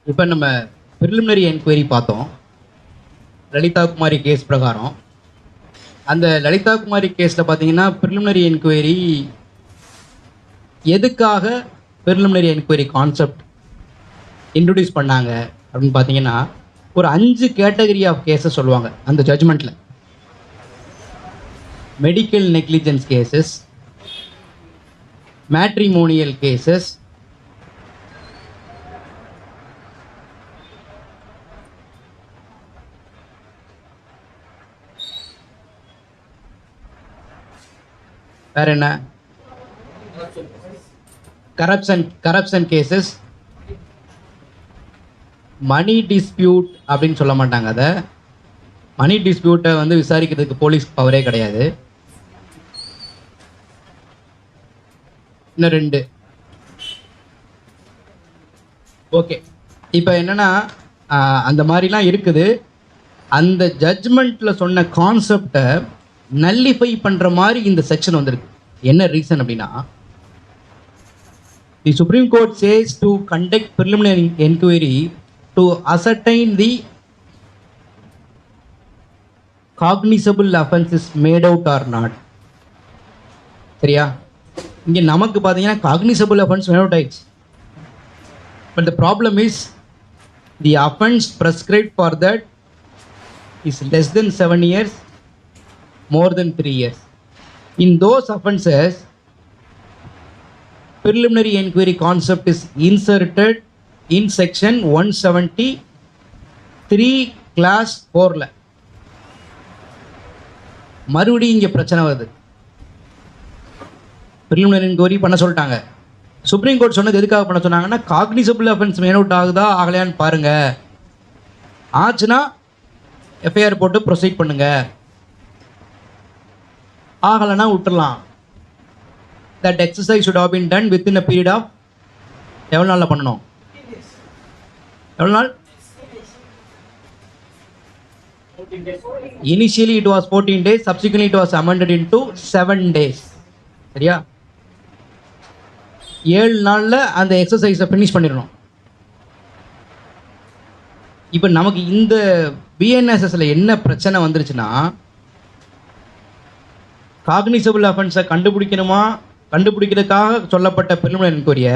இப்போ நம்ம preliminary enquiry பார்த்தோம். லலிதா குமாரி கேஸ் பிரகாரம். அந்த லலிதா குமாரி கேஸில் பார்த்தீங்கன்னா ப்ரிலிமினரி என்கொயரி எதுக்காக ப்ரிலிமினரி என்கொயரி கான்செப்ட் இன்ட்ரடியூஸ் பண்ணாங்க அப்படின்னு பார்த்தீங்கன்னா, ஒரு 5 கேட்டகரி ஆஃப் கேஸஸ் சொல்லுவாங்க அந்த ஜட்ஜ்மெண்ட்டில். Medical negligence cases, matrimonial cases, வேற என்ன, கரப்ஷன் கேசஸ், மணி டிஸ்பியூட் அப்படின்னு சொல்ல மாட்டாங்க. அதை மணி டிஸ்பியூட்டை வந்து விசாரிக்கிறதுக்கு போலீஸ் பவரே கிடையாது. இன்னும் 2. ஓகே, இப்போ என்னன்னா அந்த மாதிரிலாம் இருக்குது. அந்த ஜட்ஜ்மெண்ட்டில் சொன்ன கான்செப்டை நல்லிஃபை பண்ணுற மாதிரி இந்த செக்ஷன் வந்திருக்கு. என்ன ரீசன் அப்படின்னா, the Supreme Court says to conduct preliminary enquiry to ascertain the cognizable offense is made out or not. சரியா? இங்கே நமக்கு பார்த்தீங்கன்னா cognizable offense made out ஆயிடுச்சு. But the problem is the offense prescribed for that is less than 7 years, more than 3 years. In those offenses, preliminary inquiry concept is inserted in section 173 class 4ல. மறுபடியும் இங்கே பிரச்சனை வருது. Preliminary enquiry பண்ண சொல்லிட்டாங்க. Supreme court சொன்னது எதுக்காக பண்ண சொன்னாங்கன்னா, காக்னிசபிள் அஃபென்ஸ் மேன் அவுட் ஆகுதா ஆகலையான்னு பாருங்க, ஆச்சுன்னா எஃப்ஐஆர் போட்டு ப்ரொசீட் பண்ணுங்க, ஆகலைன்னா விட்டுடலாம். That exercise should have been done within a period of எவ்வளோ நாளில் பண்ணணும்? எவ்வளோ நாள்? Initially it was 14 days, subsequently it was amended into 7 days. சரியா? 7 நாளில் அந்த எக்ஸசைஸை ஃபினிஷ் பண்ணிடணும். இப்போ நமக்கு இந்த பிஎன்எஸ்எஸ்ல என்ன பிரச்சனை வந்துருச்சுன்னா, காக்னிசபிள் அஃபென்ஸை கண்டுபிடிக்கிறதுக்காக சொல்லப்பட்ட ப்ரிலிமினரி என்கொயரியை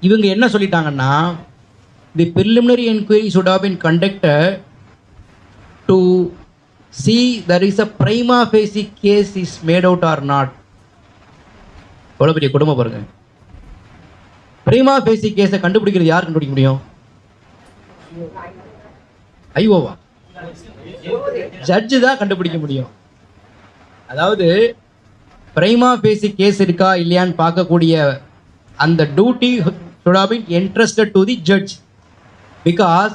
இவங்க என்ன சொல்லிட்டாங்கன்னா, the preliminary enquiry should have been conducted to see there is a prima facie case is made out or not. எவ்வளோ பெரிய குடும்பம் பாருங்க. prima facie கேஸை கண்டுபிடிக்கிறது யார் கண்டுபிடிக்க முடியும்? ஐயோவா, ஜட்ஜு தான் கண்டுபிடிக்க முடியும். அதாவது prima facie கேஸ் இருக்கா இல்லையான்னு பார்க்கக்கூடிய அந்த duty should have been entrusted to the judge, because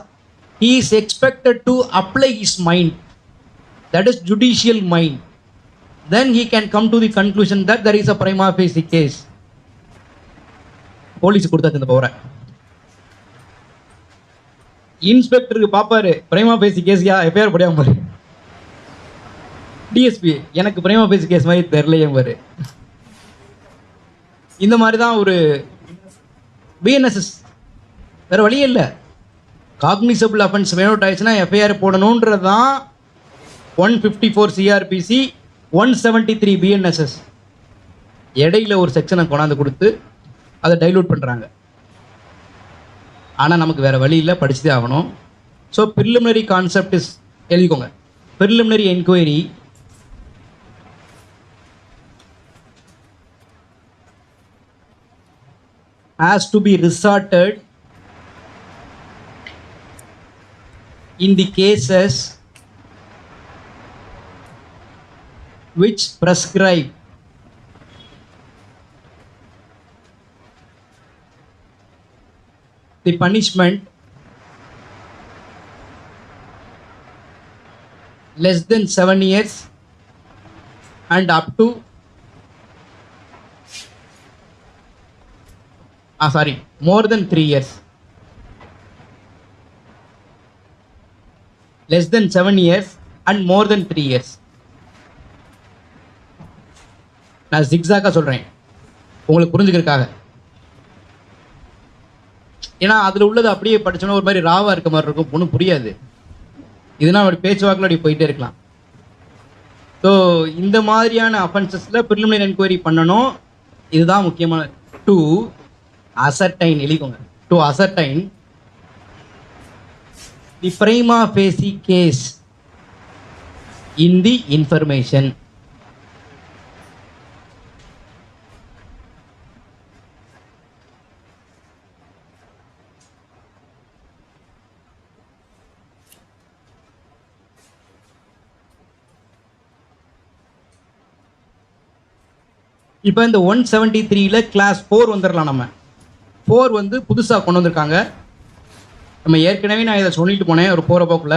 he is expected to apply his mind, that is judicial mind. Then he can come to the conclusion that there is a prima facie case. Police கொடுத்தாச்சு இந்த பவரை. இன்ஸ்பெக்டருக்கு பார்ப்பாரு, பிரைமா Facey கேஸ்யா FIR போடாம பாரு. DSP எனக்கு பிரைமா Facey case மாதிரி தெரியலையே பாரு. இந்த மாதிரி தான் ஒரு பிஎன்எஸ்எஸ். வேற வழியே இல்லை. காக்னிசபிள் அஃபென்ஸ் மேனோட் ஆயிடுச்சுன்னா எஃப்ஐஆர் போடணுன்றது தான் 154 சிஆர்பிசி 173 பிஎன்எஸ்எஸ். இடையில ஒரு செக்ஷனை கொண்டாந்து கொடுத்து அதை டைலூட் பண்ணுறாங்க. ஆனால் நமக்கு வேறு வழி இல்லை, படிச்சுதே ஆகணும். ஸோ ப்ரிலிமினரி கான்செப்ட் இஸ், எழுதிக்கோங்க, preliminary enquiry has to be resorted in the cases which prescribe the punishment less than 7 years and up to more than 3 years. Less than 7 years and more than 3 years. நான் ஜிக்ஸாக்காக சொல்கிறேன் உங்களுக்கு புரிஞ்சுக்கிறதுக்காக. ஏன்னா அதில் உள்ளது அப்படியே படிச்சோன்னா ஒரு மாதிரி ராவாக இருக்க மாதிரி இருக்கும், ஒன்றும் புரியாது. இதுனா அப்படி பேச்சுவாக்கில் அப்படி போயிட்டே இருக்கலாம். ஸோ இந்த மாதிரியான அஃபென்சஸில் ப்ரிலிமினரி என்கொயரி பண்ணணும். இதுதான் முக்கியமான டு அசர்டைன், எழுதிக்கோங்க. To அசர்டைன் the prima facie case in the information. இப்போ இந்த 173ல கிளாஸ் 4 வந்துடலாம். நம்ம 4 வந்து புதுசாக கொண்டு வந்திருக்காங்க. நம்ம ஏற்கனவே நான் இதை சொல்லிட்டு போனேன் ஒரு போகிற போக்கில்.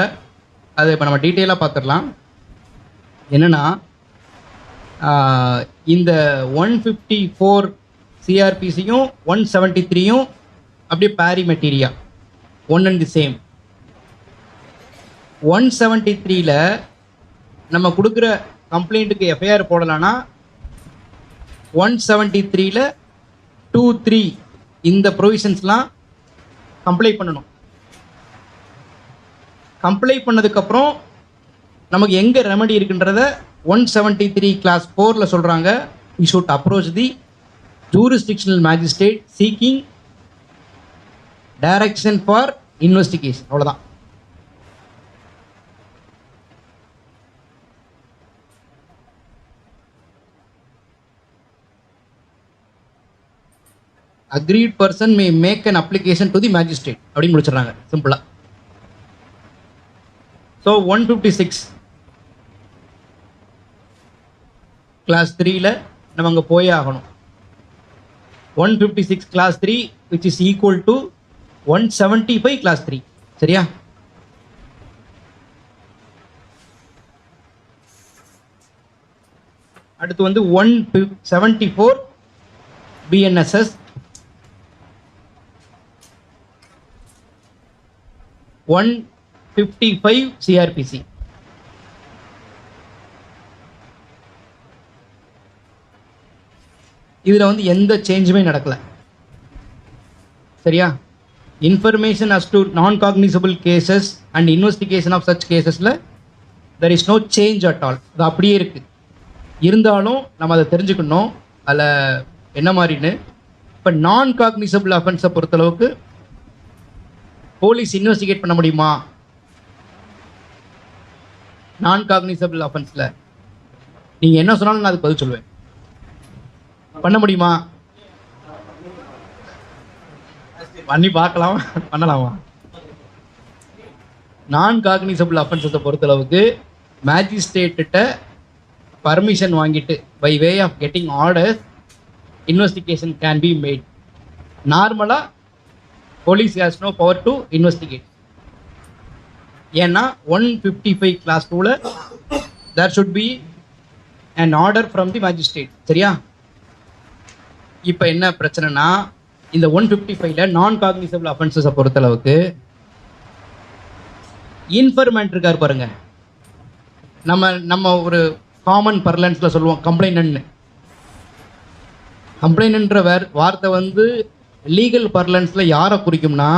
அதை இப்போ நம்ம டீட்டெயிலாக பார்த்துடலாம். என்னென்னா இந்த 154 சிஆர்பிசியும் 173யும் அப்படியே pari materia, one and the same. 173ல நம்ம கொடுக்குற கம்ப்ளைண்ட்டுக்கு எஃப்ஐஆர் போடலான்னா 173ல 2, 3 இந்த ப்ரொவிஷன்ஸ்லாம் கம்ப்ளை பண்ணணும். கம்ப்ளை பண்ணதுக்கப்புறம் நமக்கு எங்கே ரெமெடி இருக்குன்றத 173 கிளாஸ் 4ல சொல்கிறாங்க. We should approach the jurisdictional magistrate seeking direction for investigation. அவ்வளோதான். Aggrieved person may make an application to the magistrate அப்படின்னு முடிச்சிடறாங்க சிம்பிளாக. ஸோ 156 கிளாஸ் 3ல நம்ம அங்கே போயே ஆகணும். 156 class 3 which is equal to 175 class 3. சரியா? அடுத்து வந்து 174 பிஎன்எஸ்எஸ், 155 சிஆர்பிசி. இதில் வந்து எந்த சேஞ்சுமே நடக்கல. சரியா? Information as to non cognizable cases and investigation of such கேசஸில் there is no change at all. அது அப்படியே இருக்குது. இருந்தாலும் நம்ம அதை தெரிஞ்சுக்கணும் அதில் என்ன மாதிரின்னு. இப்போ நான் காக்னிசபிள் அஃபென்ஸை பொறுத்தளவுக்கு போலீஸ் இன்வெஸ்டிகேட் பண்ண முடியுமா? நான் காக்னிசபிள் அஃபென்ஸில் நீங்கள் என்ன சொன்னாலும் நான் அதுக்கு பதில் சொல்லுவேன். பண்ண முடியுமா? பண்ணி பார்க்கலாம், பண்ணலாமா? நான் காக்னிசபிள் அஃபென்ஸை பொறுத்தளவுக்கு மேஜிஸ்ட்ரேட்ட பர்மிஷன் வாங்கிட்டு by way of getting orders investigation can be made. நார்மலாக police has no power to investigate. ஏன்னா 155 கிளாஸ் 2ல there should be an order from the magistrate. சரியா? இப்போ என்ன பிரச்சனைனா இந்த 155ல நான் காக்னிசபிள் அஃபென்சஸை பொறுத்தளவுக்கு இன்ஃபர்மெண்ட் இருக்கார் பாருங்க. நம்ம ஒரு காமன் பர்லன்ஸில் சொல்லுவோம் கம்ப்ளைனன்ட்னு. கம்ப்ளைனன்ற வார்த்தை வந்து லீகல் பர்லன்ஸில் யாரை குறிக்கும்னா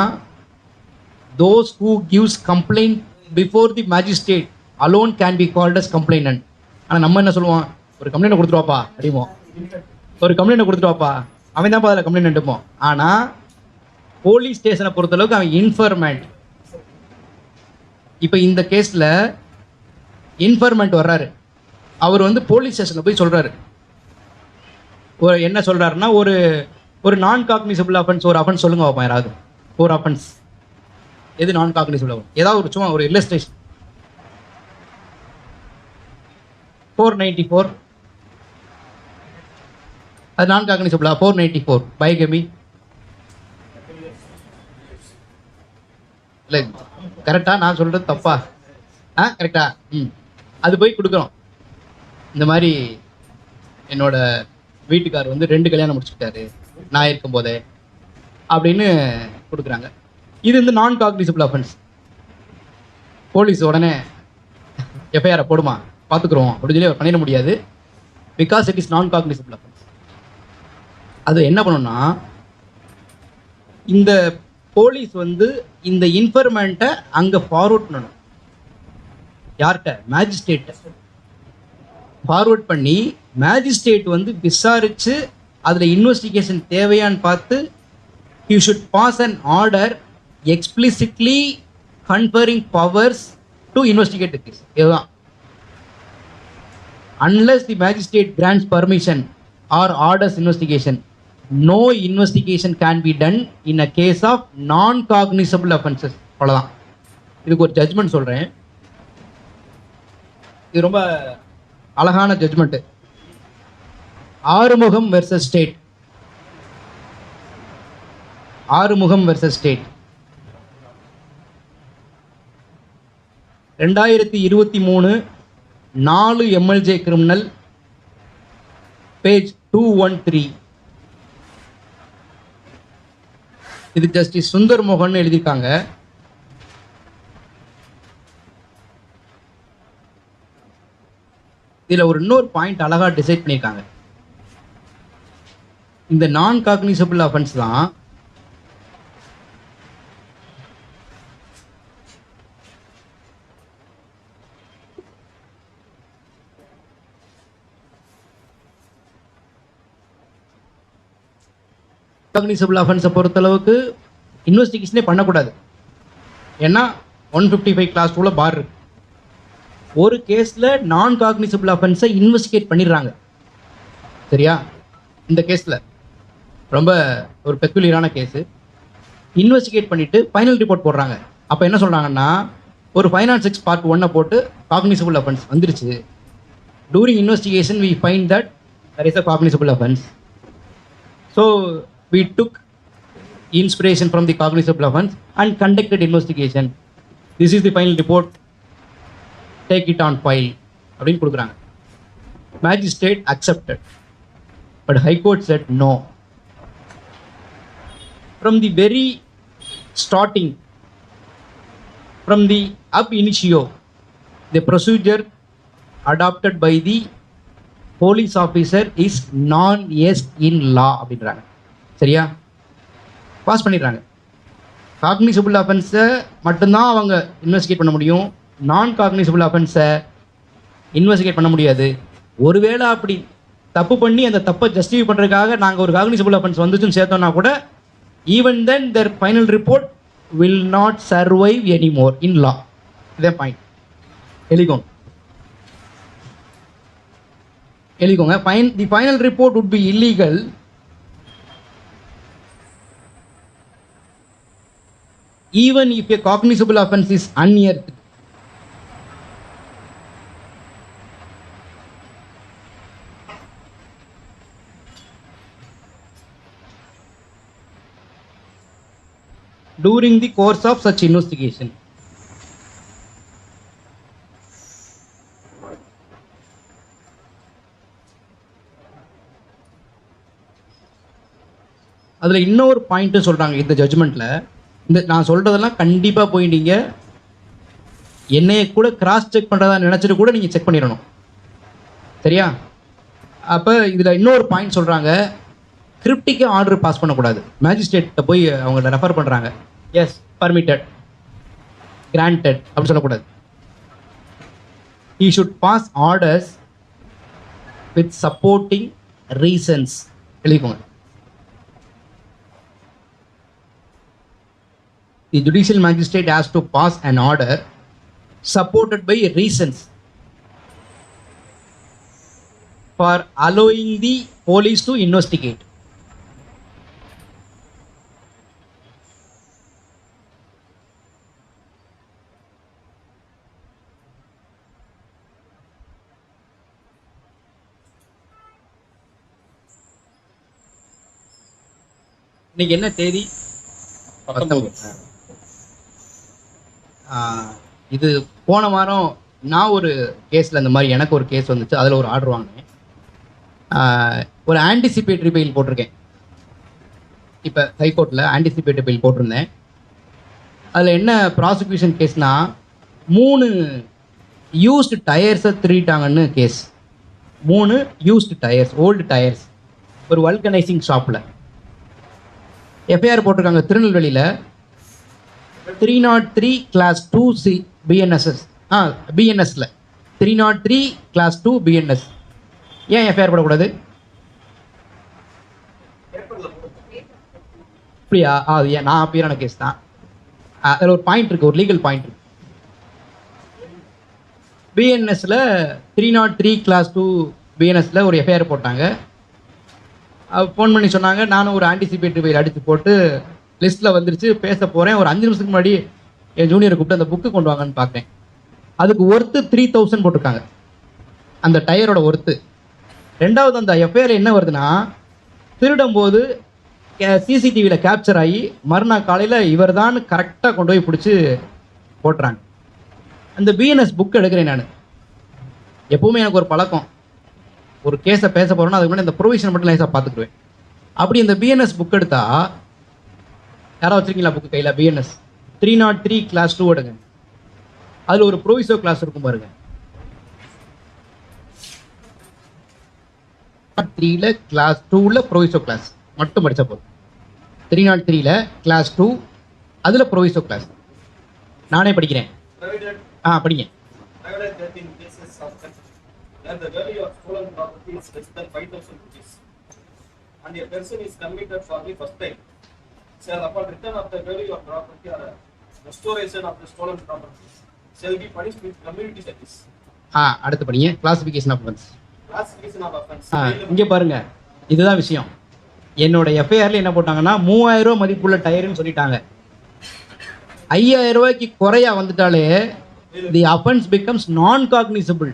those who gives complaint before the magistrate alone can be called as complainant. ஆனால் நம்ம என்ன சொல்லுவோம்? ஒரு கம்ப்ளைண்ட் கொடுத்துருவாப்பா அப்படிமோ, ஒரு கம்ப்ளைண்ட் கொடுத்துருவாப்பா, அவன் தான் அதில் கம்ப்ளைண்ட் எடுப்போம். ஆனால் போலீஸ் ஸ்டேஷனை பொறுத்தளவுக்கு அவன் இன்ஃபர்மெண்ட். இப்போ இந்த கேஸில் இன்ஃபர்மெண்ட் வர்றாரு, அவர் வந்து போலீஸ் ஸ்டேஷனில் போய் சொல்கிறாரு. ஒரு என்ன சொல்கிறாருன்னா ஒரு நான் காக்னிசபிள் அஃபென்ஸ், ஒரு அஃபென்ஸ் சொல்லுங்க பார்ப்போம் யாராவது. ஒரு அஃபென்ஸ் எது நான் காக்னிசபிள் ஆகும்? ஏதாவது ஒரு சும்மா ஒரு இல்லஸ்ட்ரேஷன். 494 அது நான் காக்னிசபிளா? 494 பைகமி. இல்லை கரெக்டா? நான் சொல்கிறது தப்பா? கரெக்டா? அது போய் கொடுக்குறோம். இந்த மாதிரி என்னோட வீட்டுக்கார் வந்து 2 கல்யாணம் முடிச்சுக்கிட்டாரு நான் இருக்கும்போதே அப்படின்னு கொடுக்குறாங்க. இது வந்து நான் காக்னிசபிள் அஃபென்ஸ். போலீஸ் உடனே எஃப்ஐஆரை போடுமா, பார்த்துக்குறோம் அப்படின்னு சொல்லி பண்ணிட முடியாது. பிகாஸ் இட் இஸ் நான் காக்னிசபிள் அஃபென்ஸ். அது என்ன பண்ணணும்னா இந்த போலீஸ் வந்து இந்த இன்ஃபர்மேண்ட்டை அங்கே ஃபார்வர்ட் பண்ணணும். யார்கிட்ட? மேஜிஸ்ட்ரேட்டை ஃபார்வர்ட் பண்ணி மேஜிஸ்ட்ரேட் வந்து விசாரித்து அதில் இன்வெஸ்டிகேஷன் தேவையான்னு பார்த்து you should pass an order explicitly conferring powers to investigate the case. இதுதான். Unless the magistrate grants permission or orders investigation, no investigation can be done in a case of non-cognizable offenses. அவ்வளோதான். இதுக்கு ஒரு judgement சொல்கிறேன். இது ரொம்ப அழகான judgement. Arumugam versus state. Arumugam versus state 2023 4 MLJ criminal page 213. இது justice Sundar மோகன் எழுதியிருக்காங்க. இதில் ஒரு இன்னொரு பாயிண்ட் அழகா டிசைட் பண்ணியிருக்காங்க. இந்த நான் காக்னிசபிள் அஃபென்ஸ் தான் காக்னிசபிள் அஃபென்ஸை பொறுத்தளவுக்கு இன்வெஸ்டிகேஷனே பண்ணக்கூடாது. ஏன்னா 155 கிளாஸ் 2ல பார் இருக்கு. ஒரு கேஸில் நான் காக்னிசபிள் அஃபென்ஸை இன்வெஸ்டிகேட் பண்ணிடுறாங்க. சரியா? இந்த கேஸில் ரொம்ப ஒரு பெக்குலியரான கேஸு. இன்வெஸ்டிகேட் பண்ணிவிட்டு ஃபைனல் ரிப்போர்ட் போடுறாங்க. அப்போ என்ன சொல்கிறாங்கன்னா, ஒரு 506 Part 1 போட்டு காக்னிசபிள் அஃபென்ஸ் வந்துருச்சு. During investigation we find that there is a cognizable offense. So we took inspiration from the cognizable offense and conducted investigation. This is the final report. Take it on file. அப்படின்னு கொடுக்குறாங்க. Magistrate accepted, but High Court said no. From the very starting, from the ab initio, the procedure adopted by the police officer is non-est in law அப்படின்றாங்க. சரியா? Pass பண்ணிடுறாங்க. Cognisable அஃபென்ஸை மட்டும்தான் அவங்க investigate பண்ண முடியும். நான் காக்னிசபிள் அஃபென்ஸை இன்வெஸ்டிகேட் பண்ண முடியாது. ஒருவேளை அப்படி தப்பு பண்ணி அந்த தப்பை ஜஸ்டிஃபை பண்ணுறதுக்காக நாங்கள் ஒரு காக்னிசபிள் அஃபென்ஸ் வந்துச்சுன்னு சேர்த்தோம்னா கூட even then their final report will not survive anymore in law. இதே பாயிண்ட் எழுதிக்கோங்க. The final report would be illegal even if a cognizable offense is unearthed. During the course of such investigation. அதில் இன்னொரு point சொல்கிறாங்க இந்த ஜட்ஜ்மெண்ட்டில். இந்த நான் சொல்கிறதெல்லாம் கண்டிப்பாக போய் நீங்கள் என்னைய கூட கிராஸ் செக் பண்ணுறதா நினச்சிட்டு கூட நீங்கள் செக் பண்ணிடணும். சரியா? அப்போ இதில் இன்னொரு பாயிண்ட் சொல்கிறாங்க, கிரிப்டிக்காக ஆர்டர் பாஸ் பண்ணக்கூடாது. மேஜிஸ்ட்ரேட்டை போய் அவங்கள ரெஃபர் பண்ணுறாங்க. எஸ் பர்மிட்டட், கிராண்டட் அப்படின்னு சொல்லக்கூடாது. he should pass orders with supporting reasons. எழுதிக்கோங்க. The judicial magistrate has to pass an order supported by reasons for allowing the police to investigate. இன்னைக்கு என்ன தேதி? 19. இது போன வாரம் நான் ஒரு கேஸில் இந்த மாதிரி எனக்கு ஒரு கேஸ் வந்துச்சு. அதில் ஒரு ஆர்டர் வாங்கினேன். ஒரு ஆன்டிசிபேட்டரி பெயில் போட்டிருக்கேன். இப்போ ஹைகோர்ட்டில் ஆன்டிசிபேட்டரி பெயில் போட்டிருந்தேன். அதில் என்ன ப்ராசிக்யூஷன் கேஸ்னால் 3 யூஸ்டு டயர்ஸை திருடிட்டாங்கன்னு case. 3 used tyres, old tyres, ஒரு வல்கனைசிங் ஷாப்பில் எஃப்ஐஆர் போட்டிருக்காங்க திருநெல்வேலியில். 303 கிளாஸ் 2C பிஎன்எஸ்எஸ் பிஎன்எஸ்ல 303 கிளாஸ் 2 பிஎன்எஸ் ஏன் எஃப்ஐஆர் போடக்கூடாது? அப்படியா? அது ஏன்? நான் அப்பீரான கேஸ் தான். அதில் ஒரு பாயிண்ட் இருக்கு, ஒரு லீகல் பாயிண்ட் இருக்கு. பிஎன்எஸ்ல 303 கிளாஸ் 2 பிஎன்எஸ்ல ஒரு எஃப்ஐஆர் போட்டாங்க. ஃபோன் பண்ணி சொன்னாங்க, நானும் ஒரு ஆன்டிசிபேட்டரி பெயில் அடித்து போட்டு லிஸ்ட்டில் வந்துருச்சு, பேச போகிறேன். ஒரு 5 நிமிஷத்துக்கு முன்னாடி என் ஜூனியரை கூப்பிட்டு அந்த புக்கு கொண்டு வாங்கன்னு பார்க்குறேன். அதுக்கு ஒர்த்து 3000 போட்டிருக்காங்க, அந்த டயரோட ஒர்த்து. ரெண்டாவது அந்த எஃப்ஐஆர் என்ன வருதுன்னா, திருடும் போது சிசிடிவியில் கேப்சர் ஆகி மறுநாள் காலையில் இவர் தான் கரெக்டாக கொண்டு போய் பிடிச்சி போட்டுறாங்க. அந்த பிஎன்எஸ் புக் எடுக்கிறேன் நான். எப்பவுமே எனக்கு ஒரு பழக்கம், ஒரு கேஸை பேச போகிறோன்னா அதுக்கு முன்னாடி இந்த ப்ரொவிஷன் மட்டும் லைஸாக பார்த்துக்குவேன். அப்படி இந்த பிஎன்எஸ் புக் எடுத்தா, யாராவது வச்சுருக்கீங்களா புக்கு கையில்? பிஎன்எஸ் 303 கிளாஸ் 2 எடுங்க. அதில் ஒரு ப்ரோவிசோ கிளாஸ் இருக்கும் பாருங்க. 3ல கிளாஸ் 2ல ப்ரோவிசோ கிளாஸ் மட்டும் படித்த போதும். 303ல கிளாஸ் 2 அதில் ப்ரோவிசோ கிளாஸ் நானே படிக்கிறேன். படிங்க. That the value of stolen property is less than 5,000 rupees, and a person is convicted for the first time, shall upon return of the value of property or restoration of the stolen property shall be punished with community service. அடுத்து படிங்க. Classification of offense. Classification of offense. இங்கே பாருங்க, இதுதான் விஷயம். என்னோட எஃப்ஐஆர்ல என்ன போட்டாங்கன்னா, 3000 ரூபாய் மதிப்புள்ள டயர்னு சொல்லிட்டாங்க. 5000 ரூபாய்க்கு குறையா வந்துட்டாலே தி offense becomes non-cognizable,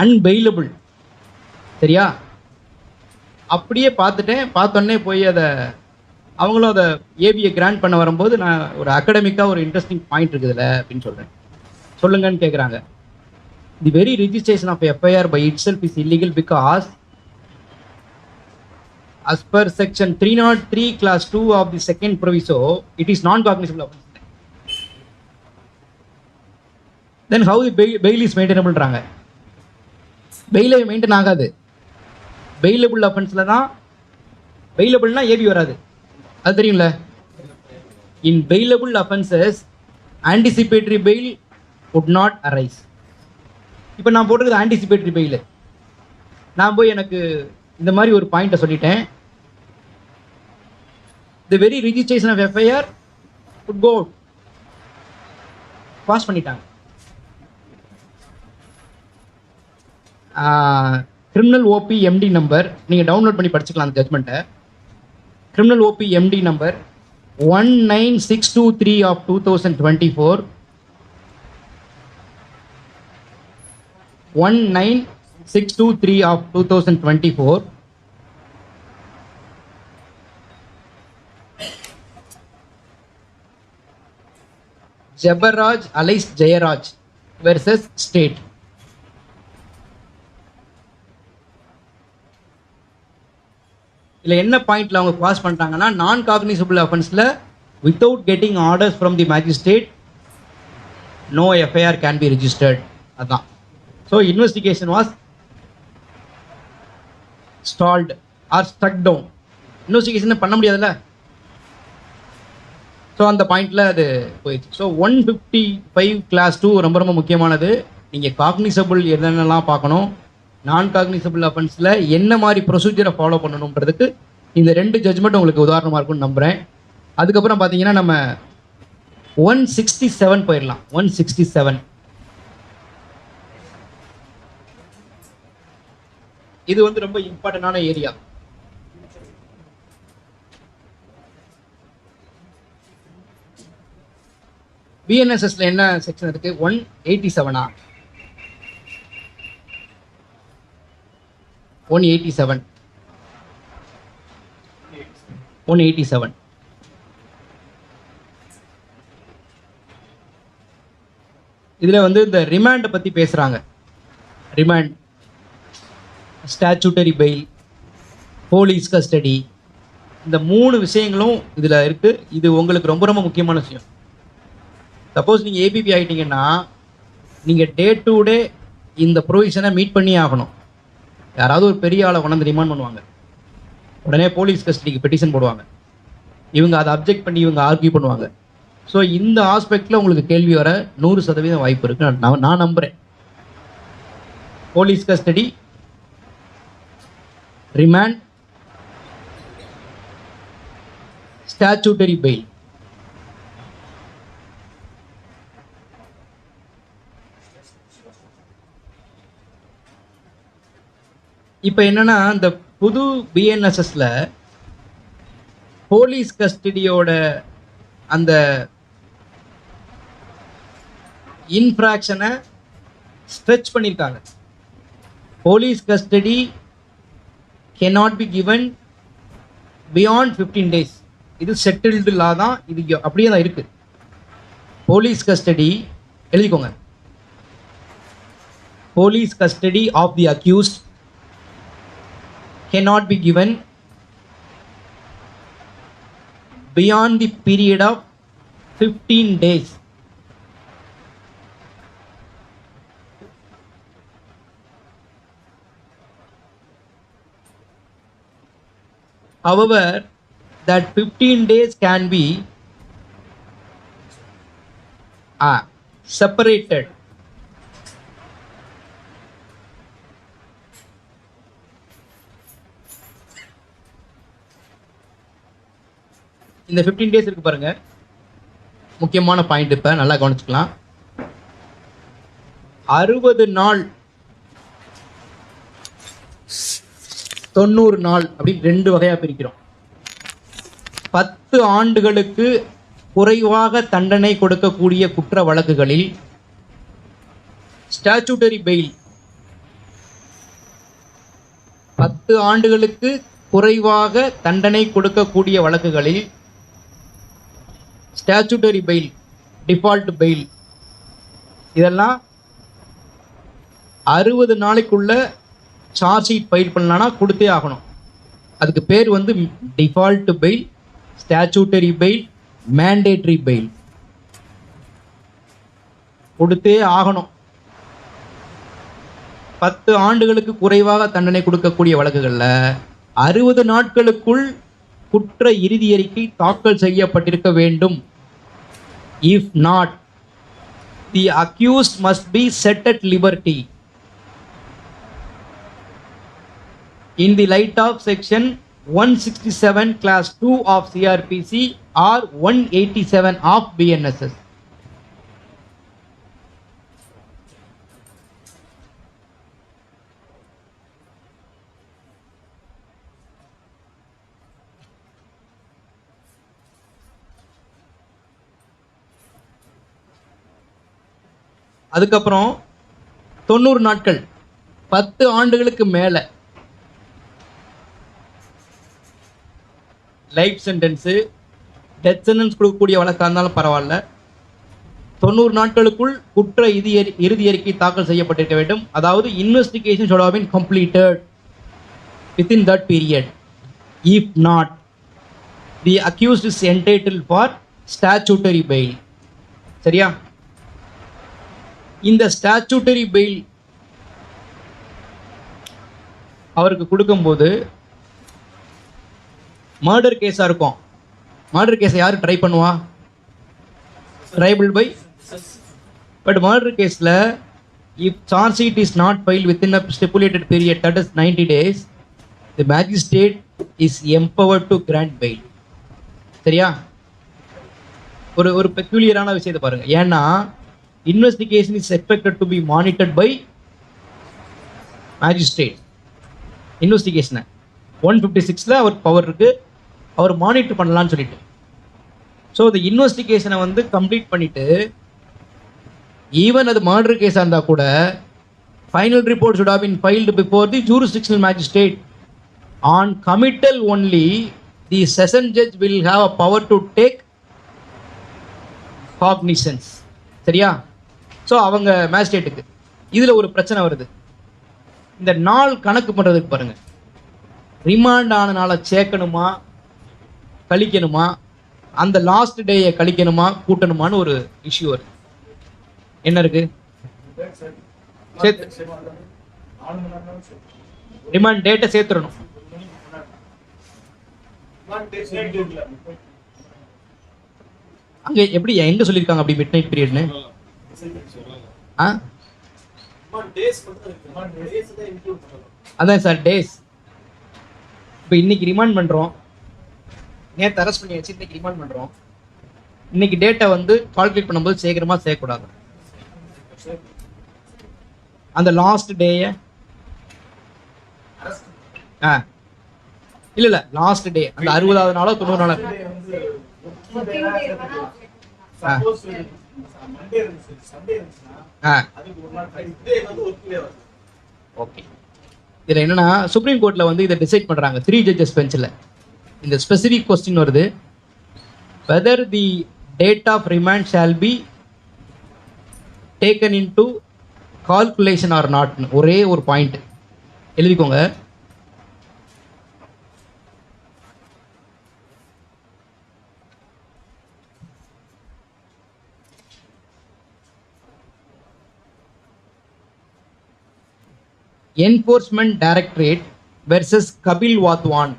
அன்பெயிலபிள். சரியா? அப்படியே பார்த்துட்டேன். பார்த்தோன்னே போய் அதை அவங்களும் அதை ஏபியை கிராண்ட் பண்ண வரும்போது நான் ஒரு அகடமிக்காக ஒரு இன்ட்ரெஸ்டிங் பாயிண்ட் இருக்குதுல்ல அப்படின்னு சொல்கிறேன். சொல்லுங்கன்னு கேட்குறாங்க. The very registration of FIR by itself is illegal because as per section 303 class 2 of the second proviso it is non-cognizable offense. Then how the bail is maintainable? பெயிலே maintain ஆகாது. Bailable அஃபென்ஸில் தான். பெயிலபிள்னா AB வராது, அது தெரியும்ல. In bailable offences anticipatory bail would not arise. இப்போ நான் போட்டிருக்கிறது ஆன்டிசிபேட்டரி பெயில். நான் போய் எனக்கு இந்த மாதிரி ஒரு பாயிண்ட்டை சொல்லிட்டேன். The very registration of FIR would go out. Pass பண்ணிட்டாங்க. கிரிமினல் ஓபி எம்டி நம்பர் நீங்கள் டவுன்லோட் பண்ணி படிச்சுக்கலாம் அந்த ஜட்மெண்ட்டை. Criminal OP MD number 19623 of 2024, 19623 of 2024, Jabaraj alias Jeyaraj versus state. இதில் என்ன பாயிண்ட்ல அவங்க பாஸ் பண்ணிட்டாங்கன்னா, நான் காக்னிசபிள் அஃபென்ஸில் without getting orders from the magistrate no FIR can be registered. அதுதான். So investigation was stalled or stuck down. Investigation பண்ண முடியாதுல்ல. So அந்த பாயிண்டில் அது போயிடுச்சு. ஸோ 155 கிளாஸ் 2 ரொம்ப ரொம்ப முக்கியமானது. நீங்கள் காக்னிசபிள் என்னென்னலாம் பார்க்கணும், நான் காக்னிசபிள் அஃபென்ஸில் என்ன மாதிரி ப்ரொசீஜரை ஃபாலோ பண்ணணுன்றதுக்கு இந்த 2 ஜட்மெண்ட் உங்களுக்கு உதாரணமாக இருக்கும்னு நம்புகிறேன். அதுக்கப்புறம் பார்த்தீங்கன்னா நம்ம 167 போயிடலாம். 167 இது வந்து ரொம்ப இம்பார்ட்டண்டான ஏரியா. பிஎன்எஸ்எஸ்ல என்ன செக்ஷன் இருக்கு? 187 187 இதுல வந்து இந்த ரிமாண்டை பத்தி பேசுறாங்க. Remand, statutory bail, police custody, இந்த 3 விஷயங்களும் இதுல இருக்கு. இது உங்களுக்கு ரொம்ப ரொம்ப முக்கியமான விஷயம். சப்போஸ் நீங்க ஏபிபி ஆயிட்டீங்கன்னா நீங்க டே டு டே இந்த ப்ரொவிஷனை மீட் பண்ணி ஆகணும். யாராவது ஒரு பெரிய ஆளை கொண்டாந்து ரிமாண்ட் பண்ணுவாங்க, உடனே போலீஸ் கஸ்டடிக்கு பெட்டிஷன் போடுவாங்க. இவங்க அதை அப்ஜெக்ட் பண்ணி இவங்க ஆர்கியூ பண்ணுவாங்க. ஸோ இந்த ஆஸ்பெக்டில் உங்களுக்கு கேள்வி வர 100% வாய்ப்பு இருக்கு. நான் நம்புகிறேன். Police custody, remand, statutory bail. இப்போ என்னன்னா, இந்த புது பிஎன்எஸ்எஸ்ல போலீஸ் கஸ்டடியோட அந்த இன்ஃப்ராக்ஷனை ஸ்ட்ரெச் பண்ணியிருக்காங்க. Police custody cannot be given beyond 15 days. இது செட்டில்டு லா தான். இது அப்படியே தான் இருக்கு. போலீஸ் கஸ்டடி எழுதிக்கோங்க. Police custody of the accused cannot be given beyond the period of 15 days. However, that 15 days can be separated. இந்த 15 days இருக்கு பாருங்க, முக்கியமான பாயிண்ட். இப்போ நல்லா கவனிச்சுக்கலாம். 60 நாள், 90 நாள் அப்படின்னு 2 வகையாக பிரிக்கிறோம். 10 ஆண்டுகளுக்கு குறைவாக தண்டனை கொடுக்கக்கூடிய குற்ற வழக்குகளில் ஸ்டாச்சுட்டரி பெயில், 10 ஆண்டுகளுக்கு குறைவாக தண்டனை கொடுக்கக்கூடிய வழக்குகளில் ஸ்டாச்சுட்டரி பெயில், டிஃபால்ட் பெயில், இதெல்லாம் 60 நாளைக்குள்ள சார்ஜ் ஷீட் ஃபைல் பண்ணலான்னா கொடுத்தே ஆகணும். அதுக்கு பேர் வந்து default bail, statutory bail, mandatory bail. கொடுத்தே ஆகணும். 10 ஆண்டுகளுக்கு குறைவாக தண்டனை கொடுக்கக்கூடிய வழக்குகளில் 60 நாட்களுக்குள் குற்ற இறுதி அறிக்கை தாக்கல் செய்யப்பட்டிருக்க வேண்டும். If not, the accused must be set at liberty in the light of section 167 class 2 of CRPC or 187 of BNSS. அதுக்கப்புறம் 90 நாட்கள், 10 ஆண்டுகளுக்கு மேலே லைஃப் சென்டென்ஸு, டெத் சென்டென்ஸ் கொடுக்கக்கூடிய வழக்காக இருந்தாலும் பரவாயில்ல, 90 நாட்களுக்குள் குற்ற இறுதி அறிக்கை தாக்கல் செய்யப்பட்டிருக்க வேண்டும். அதாவது investigation should have been completed within that period. If not, the accused is entitled for statutory bail. சரியா? இந்த ஸ்டாச்சுட்டரி பெயில் அவருக்கு கொடுக்கும்போது மர்டர் கேஸாக இருக்கும். மர்டர் கேஸை யார் ட்ரை பண்ணுவா? Triable by. பட் மர்டர் கேஸில் if charge sheet is not file within a stipulated period, that is 90 days, the magistrate is empowered to grant bail. சரியா? ஒரு பெக்யூலியரான விஷயத்தை பாருங்கள். ஏன்னா investigation is expected to be monitored by magistrate. இன்வெஸ்டிகேஷனை 156ல் அவர் பவர் இருக்குது, அவர் மானிட்டர் பண்ணலான்னு சொல்லிட்டு. ஸோ இந்த இன்வெஸ்டிகேஷனை வந்து கம்ப்ளீட் பண்ணிவிட்டு, ஈவன் அது மர்டர் கேஸாக இருந்தால் கூட final report should have been filed before the jurisdictional magistrate. On committal only, the session judge will have a power to take cognizance. சரியா? ஸோ அவங்க மேஜிஸ்ட்ரேட்டுக்கு இதில் ஒரு பிரச்சனை வருது. இந்த நாள் கணக்கு பண்ணுறதுக்கு பாருங்கள், ரிமாண்ட் ஆன நாளை சேர்க்கணுமா கழிக்கணுமா, அந்த லாஸ்ட் டேயை கழிக்கணுமா கூட்டணுமான்னு ஒரு இஷ்யூ வருது. என்ன இருக்கு? ரிமாண்ட் டேட்டை சேர்த்துடணும். அங்கே எப்படி எங்கே சொல்லியிருக்காங்க அப்படி மிட் நைட் பீரியட்னு? ஆ அதான் சார் டேஸ். இப்போ இன்னைக்கு ரிமாண்ட் பண்ணுறோம், நேற்று அரெஸ்ட் பண்ணி வச்சு இன்னைக்கு ரிமாண்ட் பண்ணுறோம். இன்னைக்கு டேட்டை வந்து கால்குலேட் பண்ணும்போது சேர்க்கணுமா சேர்க்கக்கூடாது? அந்த லாஸ்ட் டேயை இல்ல லாஸ்ட் டே அந்த 60வது நாளோ 90 நாளோ. ஓகே. இதுல என்னன்னா சுப்ரீம் கோர்ட்ல வந்து இதை டிசைட் பண்றாங்க 3 ஜட்ஜஸ் பெஞ்சில். இந்த ஸ்பெசிபிக் கொஸ்டின் வருது, whether the date of remand shall be taken into calculation or not. ஒரே ஒரு பாயிண்ட் எழுதிக்கோங்க. Enforcement Directorate versus Kapil Wadhwan.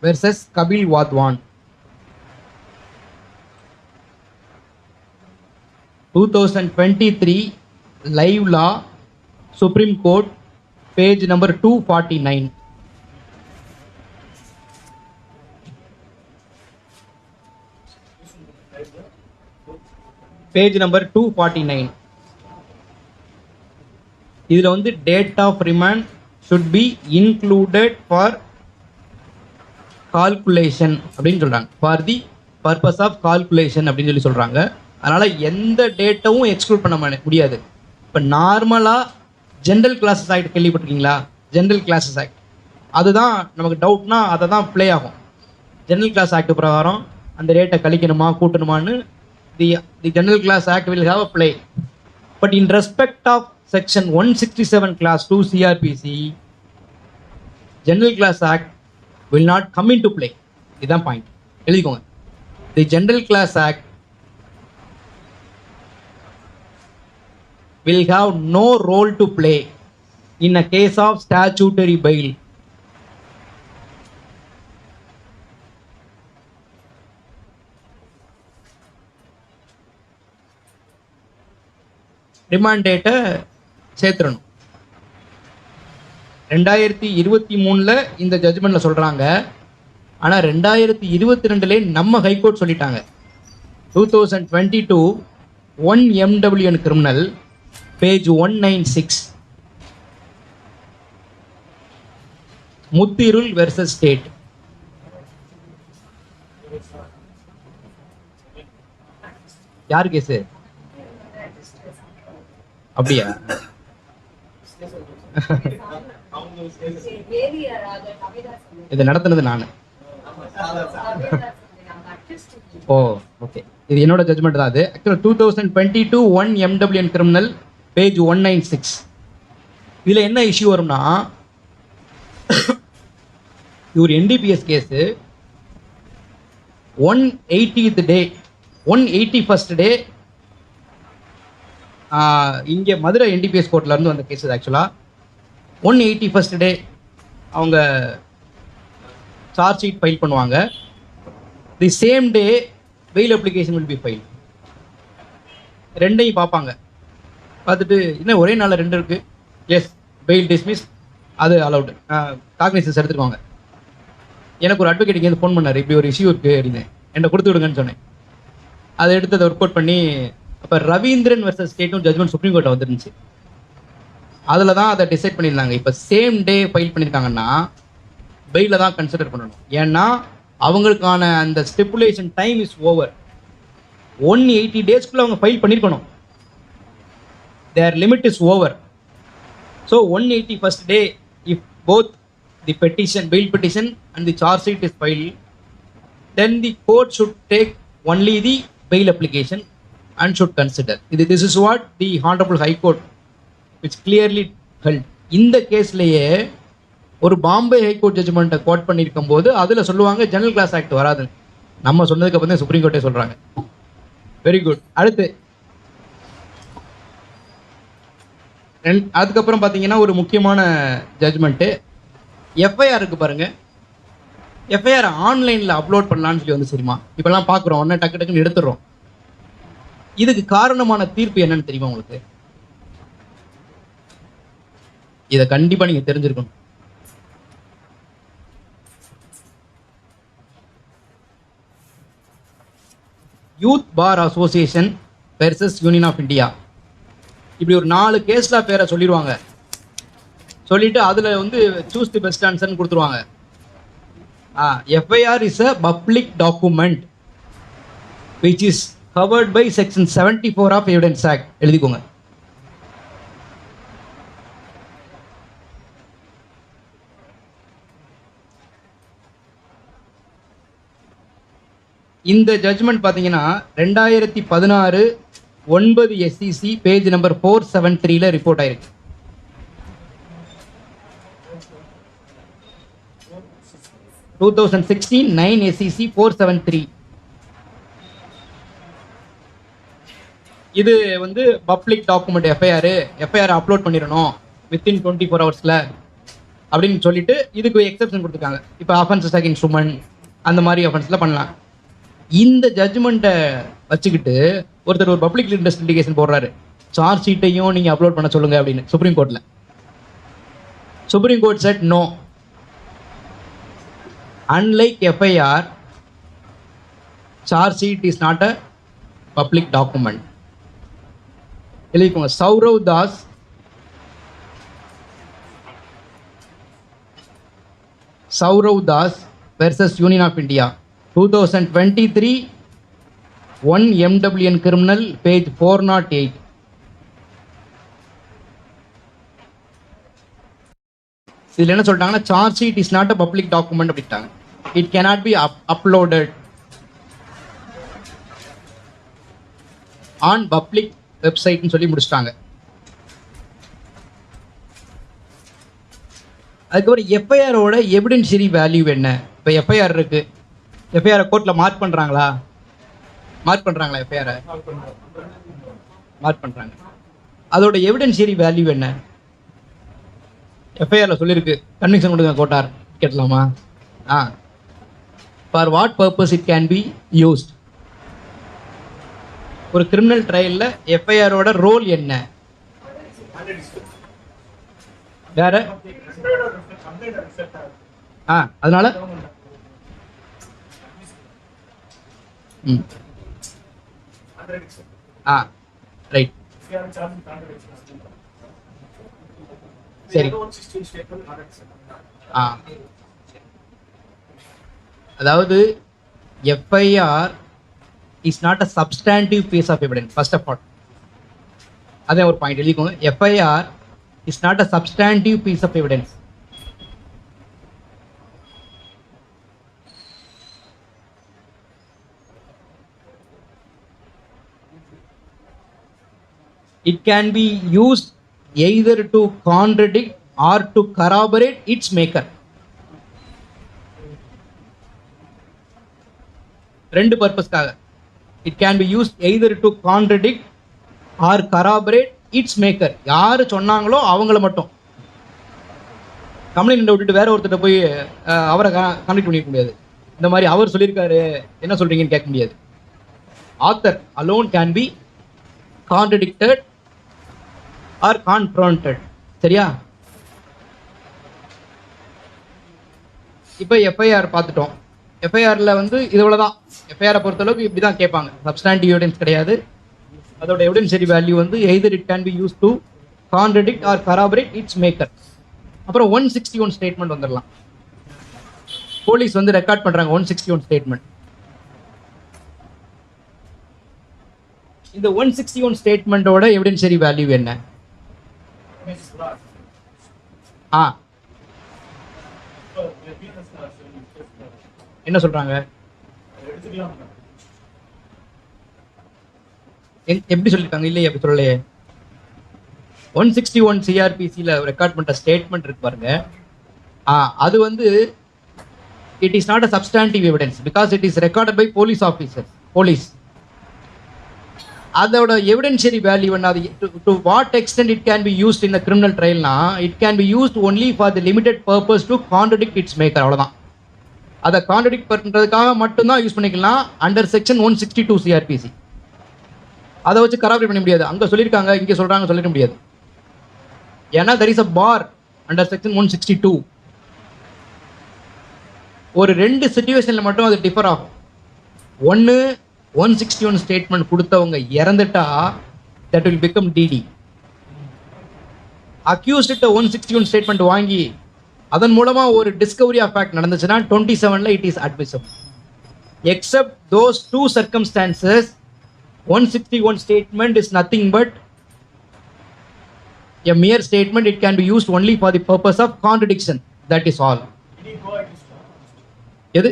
Versus Kapil Wadhwan. 2023 live law, Supreme Court, page number 249. Page number 249. இதில் வந்து date of remand should be included for calculation அப்படின்னு சொல்கிறாங்க. For the purpose of calculation அப்படின்னு சொல்லி சொல்கிறாங்க. அதனால் எந்த டேட்டவும் எக்ஸ்க்ளூட் பண்ண முடியாது. இப்போ நார்மலாக ஜென்ரல் கிளாஸஸ் ஆக்ட் கேள்விப்பட்டிருக்கீங்களா? ஜென்ரல் கிளாஸஸ் ஆக்ட் அதுதான் நமக்கு டவுட்னா அதை தான் ப்ளே ஆகும். ஜென்ரல் கிளாஸ் ஆக்ட் பிரகாரம் அந்த ரேட்டை கழிக்கணுமா கூட்டணுமான்னு the General Class Act will have a play. But in respect of section 167 class 2 CRPC, General Class Act will not come into play. இதுதான் பாயிண்ட் எழுதிக்கோங்க. The General Class Act will have no role to play in a case of statutory bail. Remand டேட்டை சேர்த்துடணும். 2023 இந்த ஜட்ஜ்மெண்ட்டில் சொல்கிறாங்க. ஆனால் 2022 நம்ம high court சொல்லிட்டாங்க. 2022 1 MWN criminal page 196 Muthirul versus state. யார் case? அப்படியா? இதை நடத்தினது நான். ஓ ஓகே, இது என்னோட ஜட்ஜ்மெண்ட் தான். அது ஆக்சுவலாக 2022 1 MWN கிரிமினல் பேஜ் 196. இதில் என்ன இஷ்யூ வரும்னா, இவர் NDPS கேஸு 180th டே 181st டே இங்கே மதுரை NDPS கோர்ட்லேருந்து வந்த கேஸஸ். ஆக்சுவலாக 181st டே அவங்க சார்ஜ் ஷீட் ஃபைல் பண்ணுவாங்க. The same day fail application will be file. ரெண்டையும் பார்ப்பாங்க. பார்த்துட்டு இன்னும் ஒரே நாளில் 2 இருக்குது, எஸ் பெயில் டிஸ்மிஸ், அது அலவுடு, காக்னிசன்ஸ் எடுத்துக்குவாங்க. எனக்கு ஒரு அட்வொகேட் இங்கேருந்து ஃபோன் பண்ணார், இப்படி ஒரு இஷ்யூ இருக்குது அப்படின்னு, என்னை கொடுத்து விடுங்கன்னு சொன்னேன். அதை எடுத்து அதை ஒர்க் அவுட் பண்ணி அப்போ ரவீந்திரன் வர்சஸ் ஸ்டேட்டும் ஜட்ஜ்மெண்ட் சுப்ரீம் கோர்ட்டில் வந்துருந்துச்சு. அதில் தான் அதை டிசைட் பண்ணியிருந்தாங்க. இப்போ சேம் டே ஃபைல் பண்ணியிருக்காங்கன்னா பெயில தான் கன்சிடர் பண்ணணும். ஏன்னா அவங்களுக்கான அந்த ஸ்டிப்புலேஷன் டைம் இஸ் ஓவர். 180 டேஸ்க்குள்ளே அவங்க ஃபைல் பண்ணியிருக்கணும். Their limit is over. So 181st day if both the petition bail petition and the charge sheet is file, then the court should take only the bail application and should consider. This is what the Honorable High Court which clearly held. இந்த கேஸ்லேயே ஒரு Bombay high court ஜட்ஜ்மெண்ட்டை code பண்ணியிருக்கும் போது அதில் சொல்லுவாங்க general class act வராது. நம்ம சொன்னதுக்கு அப்புறம் தான் சுப்ரீம் கோர்ட்டே சொல்கிறாங்க. Very good. அடுத்து அதுக்கப்புறம் பார்த்தீங்கன்னா ஒரு முக்கியமான ஜட்ஜ்மெண்ட்டு எஃப்ஐஆர் இருக்கு பாருங்க, எஃப்ஐஆர் ஆன்லைனில் அப்லோட் பண்ணலான்னு சொல்லி வந்து சரிமா இப்போல்லாம் பார்க்குறோம், உடனே டக்கு டக்குன்னு எடுத்துடுறோம். இதுக்கு காரணமான தீர்ப்பு என்னன்னு தெரியுமா உங்களுக்கு? இதை கண்டிப்பாக நீங்கள் தெரிஞ்சிருக்கணும். Youth bar association versus union of India, இப்படி ஒரு 4 கேஸ்ல பேரை சொல்லிடுவாங்க. சொல்லிட்டு அதில் வந்து சூஸ் தி பெஸ்ட் ஆன்சர்னு கொடுத்துருவாங்க. FIR is a public document which is covered by section 74 of evidence act. எழுதிக்கோங்க. இந்த ஜட்ஜ்மெண்ட் பார்த்தீங்கன்னா 2016 9 SCC பேஜ் நம்பர் 473 ரிப்போர்ட் ஆயிருக்கு. To 2016 9 SCC 473. இது வந்து பப்ளிக் டாக்குமெண்ட் எஃப்ஐஆர் அப்லோட் பண்ணிடணும் வித்தின் 24 ஹவர்ஸில் அப்படின்னு சொல்லிட்டு இதுக்கு எக்ஸப்ஷன் கொடுத்துருக்காங்க. இப்போ அஃபென்சஸ் அகைன்ஸ்ட் உமன் அந்த மாதிரி அஃபென்ஸில் பண்ணலாம். இந்த ஜட்ஜ்மெண்ட்டை வச்சுக்கிட்டு ஒருத்தர் ஒரு பப்ளிக் இன்ட்ரெஸ்ட் லிட்டிகேஷன் போடுறாரு, சார்ஜ் ஷீட்டையும் நீங்கள் அப்லோட் பண்ண சொல்லுங்க அப்படின்னு சுப்ரீம் கோர்ட்டில். Supreme court said no. Unlike FIR, charge sheet is not a public document. எழுதிக்கோங்க. Saurav Das versus Union of India 2023 1 MWN criminal page 408. இதில் என்ன சொல்லிட்டாங்கன்னா, charge sheet is not a public document அப்படின்ட்டாங்க. It cannot be uploaded on public வெப்சைட்னு சொல்லி முடிச்சிட்டாங்க. அதுக்கப்புறம் எஃப்ஐஆரோட evidentiary value என்ன? இப்போ எஃப்ஐஆர் இருக்கு, எஃப்ஐஆரை கோர்ட்டில் மார்க் பண்ணுறாங்களா? எஃப்ஐஆரை மார்க் பண்ணுறாங்க. அதோட எவிடென்ஷியரி வேல்யூ என்ன? எஃப்ஐஆரில் சொல்லியிருக்கு, கன்விக்ஷன் கொடுங்க கோட்டார் கேட்கலாமா? For what purpose it can be used? ஒரு கிரிமினல் ட்ரையலில் எஃப்ஐஆரோட ரோல் என்ன? வேற அதனால ரைட், சரி. அதாவது FIR is not a substantive piece of evidence. First of all அதே ஒரு பாயிண்ட் எழுதிக்கோங்க. FIR is not a substantive piece of evidence. It can be used either to contradict or to corroborate its maker. ரெண்டு பர்பஸ்க்காக. It can be used either to contradict or corroborate its maker. யாரு சொன்னாங்களோ அவங்கள மட்டும். Complaint விட்டுட்டு வேற ஒருத்தர் போய் அவரை கான்டாக்ட் பண்ணிக்க முடியாது. இந்த மாதிரி அவர் சொல்லியிருக்காரு என்ன சொல்றீங்கன்னு கேட்க முடியாது. Author alone can be contradicted or confronted. சரியா? இப்போ எஃப்ஐஆர் பார்த்துட்டோம். எஃப்ஐஆரில் வந்து இவ்வளோதான். எஃப்ஐஆரை பொறுத்தளவுக்கு இப்படி தான் கேட்பாங்க. சப்ஸ்டாண்டிவ் எவிடன்ஸ் கிடையாது. அதோட எவிடென்ஷியரி வேல்யூ வந்து either it can be used to contradict or corroborate its maker. அப்புறம் 161 ஸ்டேட்மெண்ட் வந்துடலாம். போலீஸ் வந்து ரெக்கார்ட் பண்ணுறாங்க 161 ஸ்டேட்மெண்ட். இந்த 161 ஸ்டேட்மெண்ட்டோட எவிடென்ஷியரி வேல்யூ என்ன? என்ன சொல்றாங்க? எப்படி சொல்லிருக்காங்க? இல்லையே, அப்படி சொல்லலையே. 161 சிஆர்பிசியில் ரெக்கார்ட் பண்ற ஸ்டேட்மெண்ட் இருக்கு பாருங்க. அது வந்து it is not a substantive evidence because it is recorded by police officer. Police அதோட எவிடென்ஷியரி வேல்யூ என்ன, அது to what extent it can be used in the criminal ட்ரையல்னா it can be used only for the limited purpose to contradict its maker, அவ்வளோதான். அதை contradict பண்ணுறதுக்காக மட்டும்தான் use பண்ணிக்கலாம் under section 162 CrPC. அதை வச்சு கராபரேட் பண்ண முடியாது. அங்கே சொல்லியிருக்காங்க இங்கே சொல்கிறாங்க சொல்லிட முடியாது. ஏன்னா there is a bar under section 162. ஒரு 2 சிச்சுவேஷனில் மட்டும் அது டிஃபர் ஆகும். ஒன்று 161 ஸ்டேட்மெண்ட் கொடுத்தவங்க இறந்துட்டா that will become DD. Accused 161 statement வாங்கி அதன் மூலமா ஒரு டிஸ்கவரி ஆஃப் ஃபேக்ட் நடந்துச்சுன்னா 27ல it is admissible. Except those 2 circumstances 161 statement is nothing but a mere statement. It can be used only for the purpose of contradiction. That is all. எது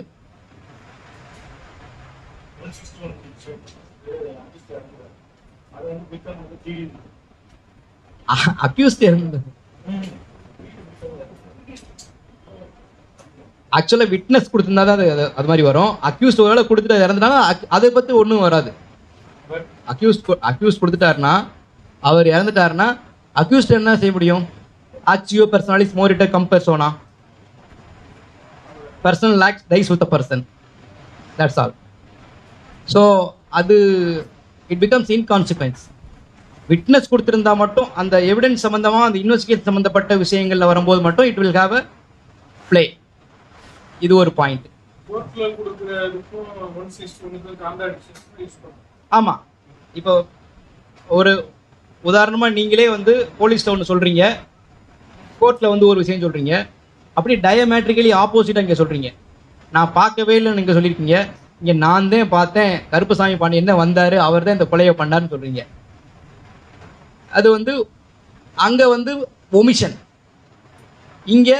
accused ஆக்சுவலாக witness கொடுத்திருந்தா தான் அது மாதிரி வரும். Accused ஒருவேளை கொடுத்துட்டு இறந்துட்டாங்க, அதை பற்றி ஒன்றும் வராது. அக்யூஸ்ட் கொடுத்துட்டாருன்னா, அவர் இறந்துட்டாருன்னா அக்யூஸ்ட் என்ன செய்ய முடியும்? Actio personalis moritur cum persona, personal act dies with a person, that's all. So அது இட் பிகம்ஸ் இன்கான்சிக்வன்ஸ். விட்னஸ் கொடுத்துருந்தா மட்டும் அந்த எவிடன்ஸ் சம்மந்தமாக அந்த இன்வெஸ்டிகேட் சம்மந்தப்பட்ட விஷயங்களில் வரும்போது மட்டும் it will have a play. இது ஒரு பாயிண்ட். ஆமாம், இப்போ ஒரு உதாரணமாக நீங்களே வந்து போலீஸில் ஒன்று சொல்கிறீங்க, கோர்ட்டில் வந்து ஒரு விஷயம் சொல்கிறீங்க, அப்படி டயமேட்ரிக்கலி ஆப்போசிட்டாக இங்கே சொல்கிறீங்க. நான் பார்க்கவே இல்லைன்னு நீங்கள் சொல்லியிருக்கீங்க, இங்கே நான் தான் பார்த்தேன், கருப்பசாமி பாண்டியன் தான் வந்தார், அவர் தான் இந்த கொலையை பண்ணார்னு சொல்கிறீங்க. அது வந்து அங்கே வந்து ஒமிஷன், இங்கே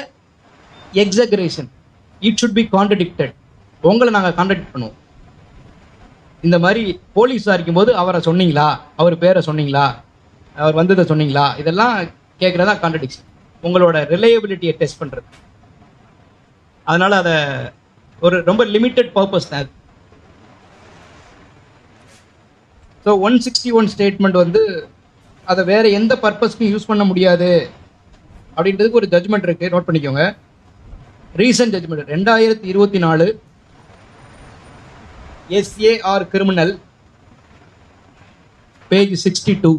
exaggeration. It should be contradicted. உங்களை நாங்கள் கான்ட்ரடிக்ட் பண்ணுவோம். இந்த மாதிரி போலீஸ் விசாரிக்கும் போது அவரை சொன்னீங்களா, அவர் பேரை சொன்னீங்களா, அவர் வந்ததை சொன்னீங்களா, இதெல்லாம் கேட்குறதா கான்ட்ரடிக்ஷன், உங்களோட ரிலையபிலிட்டியை டெஸ்ட் பண்ணுறது. அதனால் அதை ஒரு ரொம்ப லிமிட்டட் பர்பஸ் தான் அது. ஸோ 161 ஸ்டேட்மெண்ட் வந்து அதை வேறு எந்த பர்பஸ்க்கும் யூஸ் பண்ண முடியாது அப்படின்றதுக்கு ஒரு ஜட்ஜ்மெண்ட் இருக்குது, நோட் பண்ணிக்கோங்க. Recent judgement 2024 SAR criminal page 62,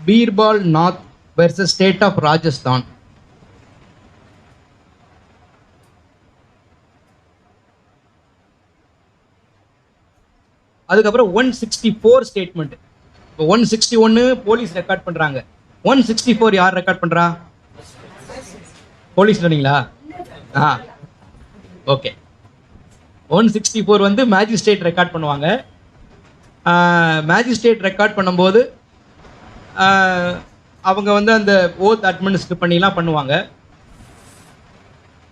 Birbal Nath versus state of Rajasthan. அதுக்கப்புறம் 164 ஸ்டேட்மெண்ட். இப்போ 161 போலீஸ் ரெக்கார்ட் பண்ணுறாங்க, 164 யார் ரெக்கார்ட் பண்ணுறா? போலீஸ் சொன்னீங்களா? ஓகே. 164 வந்து மேஜிஸ்ட்ரேட் ரெக்கார்ட் பண்ணுவாங்க. மேஜிஸ்ட்ரேட் ரெக்கார்ட் பண்ணும்போது அவங்க வந்து அந்த ஓத் அட்மினிஸ்டர் பண்ணிலாம் பண்ணுவாங்க.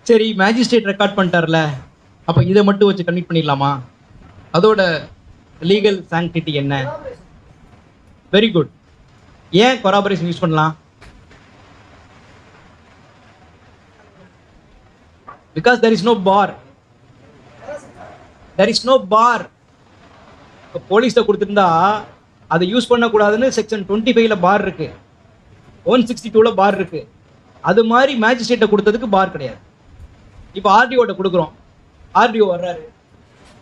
சரி, மேஜிஸ்ட்ரேட் ரெக்கார்ட் பண்ணிட்டார்ல, அப்போ இதை மட்டும் வச்சு கன்விக்ட் பண்ணிடலாமா? அதோட லீகல் சாங்டிட்டி என்ன? Very good. ஏன் கொராபரேஷன் யூஸ் பண்ணலாம்? Because there is no bar. There is no bar. இப்போ போலீஸில் கொடுத்துருந்தா அதை யூஸ் பண்ணக்கூடாதுன்னு செக்ஷன் 25ல பார் இருக்கு, 162ல பார் இருக்கு. அது மாதிரி மேஜிஸ்ட்ரேட்டை கொடுத்ததுக்கு பார் கிடையாது. இப்போ ஆர்டிஓட்ட கொடுக்குறோம், ஆர்டிஓ வர்றாரு,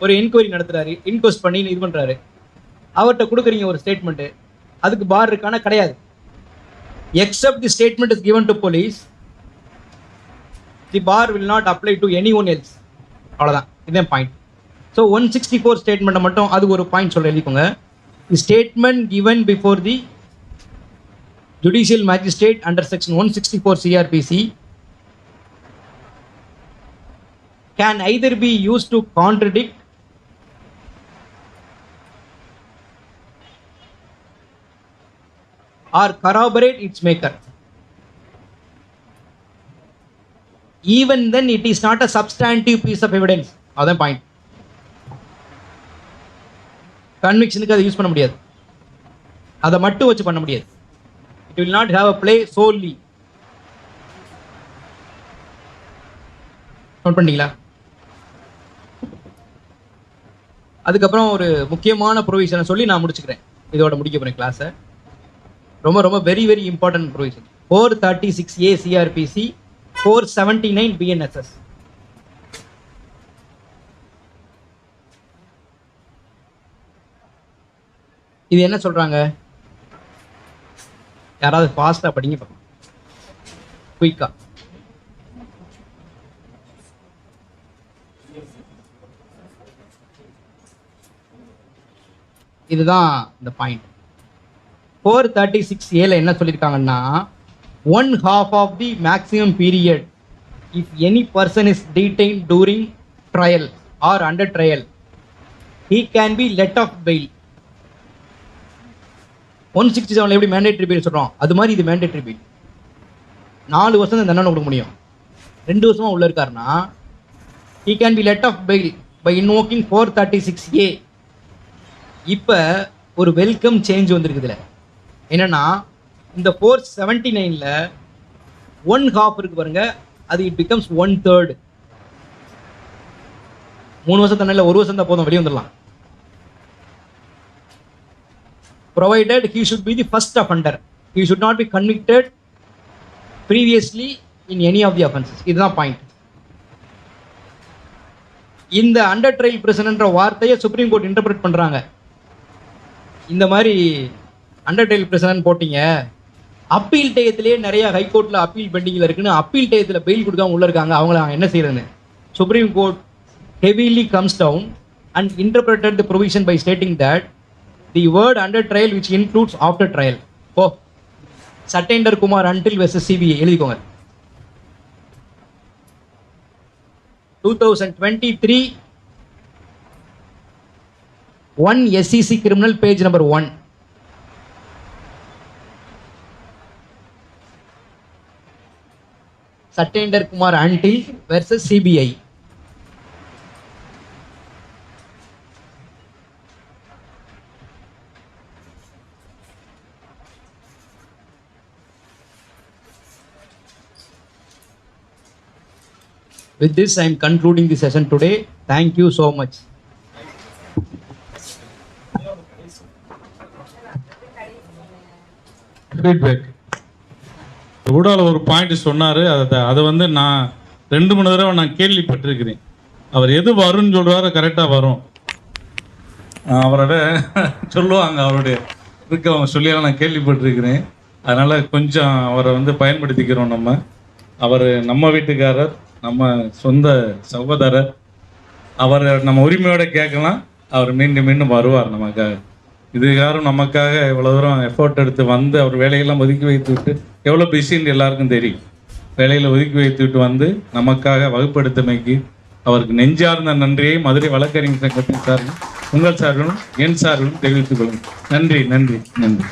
ஒரு என்கொயரி நடத்துறாரு, இன்கொஸ்ட் பண்ணி இது பண்ணுறாரு, அவர்கிட்ட கொடுக்குறீங்க ஒரு ஸ்டேட்மெண்ட்டு, அதுக்கு பார் இருக்கானா? கிடையாது. Accept the statement is given to police, the bar will not apply to anyone else. அவ்வளோதான், இதே பாயிண்ட். ஸோ 164 ஸ்டேட்மெண்ட்டை மட்டும் அது ஒரு பாயிண்ட் சொல்ல எழுதிக்கோங்க. தி statement given before the judicial magistrate under section 164 CRPC can either be used to contradict or corroborate its maker. Even then it is not a substantive piece of evidence. அதான் point. கன்விக்ஷனுக்கு அதை use பண்ண முடியாது, அதை மட்டும் வச்சு பண்ண முடியாது. It will not have a play solely. Note பண்ணீங்களா? அதுக்கப்புறம் ஒரு முக்கியமான ப்ரொவிஷனை சொல்லி நான் முடிச்சுக்கிறேன். இதோட முடிக்க போகிறேன் கிளாஸை. ரொம்ப ரொம்ப very very important provision. 436A CRPC, 479 BNSS. இது என்ன சொல்றாங்க? யாராவது ஃபாஸ்டா படிங்க பார்ப்போம், குயிக்கா. இதுதான் இந்த பாயிண்ட். 436A என்ன சொல்லியிருக்காங்கன்னா, 1/2 of the maximum period if any person is detained during trial or under trial, he can be let off bail. 167 எப்படி மேண்டேட்டரி பெயில் சொல்றோம், அது மாதிரி இது மேண்டேட்டரி பெயில். 4 வருஷம் தான் தண்டனை கொடுக்க முடியும். 2 வருஷமா உள்ள இருக்காருன்னா he can be let off bail by invoking 436A. இப்போ ஒரு வெல்கம் சேஞ்ச் வந்திருக்குதுல. என்னன்னா, இந்த 479ல 1/2 இருக்கு பாருங்க, அது இட் பிகம்ஸ் 1/3. 3 வருஷம் தண்டனை, 1 வருஷம் தான் போதும், வெளியே வந்துடலாம். Provided he should be the first offender, he should not be convicted previously in any of the offenses. இதுதான் பாயிண்ட். இந்த அண்டர் ட்ரையல் பிரிசன்ன்ற வார்த்தையை சுப்ரீம் கோர்ட் இன்டர்பிரட் பண்றாங்க. இந்த மாதிரி அண்டர் ட்ரையல் பிரிசன் போட்டீங்க, அப்பீல் டயத்திலேயே நிறைய ஹைகோர்ட்ல அப்பீல் பெண்டிங்ல இருக்குன்னு அப்பீல் டயத்தில் பெயில் கொடுக்காம உள்ள இருக்காங்க. அவங்கள என்ன செய்யறதுன்னு supreme court heavily comes down and interpreted the provision by stating that the word under trial which includes after trial. Oh, Satyendra Kumar until versus CBI எழுதிக்கோங்க. 2023 1 SEC criminal page number 1. Satyendra Kumar until versus CBI. With this, I am concluding the session today. Thank you so much. Feedback ஊடால ஒரு point சொன்னார். அதை வந்து நான் 2-3 தடவை நான் கேள்விப்பட்டிருக்கிறேன். அவர் எது வரும்னு சொல்கிறாரோ கரெக்டாக வரும். அவரோட சொல்லுவாங்க, அவருடைய இருக்கவங்க சொல்லியெல்லாம் நான் கேள்விப்பட்டிருக்கிறேன். அதனால் கொஞ்சம் அவரை வந்து பயன்படுத்திக்கிறோம். அவர் நம்ம வீட்டுக்காரர், நம்ம சொந்த சகோதரர். அவர் நம்ம உரிமையோடு கேட்கலாம். அவர் மீண்டும் மீண்டும் வருவார் நமக்காக. இதுக்காரும் நமக்காக இவ்வளோ தூரம் எஃபோர்ட் எடுத்து வந்து அவர் வேலையெல்லாம் ஒதுக்கி வைத்து விட்டு, எவ்வளோ பிஸின்னு எல்லாருக்கும் தெரியும், வேலையில் ஒதுக்கி வைத்து விட்டு வந்து நமக்காக வகுப்படுத்தமைக்கு அவருக்கு நெஞ்சார்ந்த நன்றியை மதுரை வழக்கறிஞர் சங்கத்தின் சார்பிலும் உங்கள் சார்பிலும் என் சார்பிலும் தெரிவித்துக் கொள்ளுங்கள். நன்றி நன்றி நன்றி.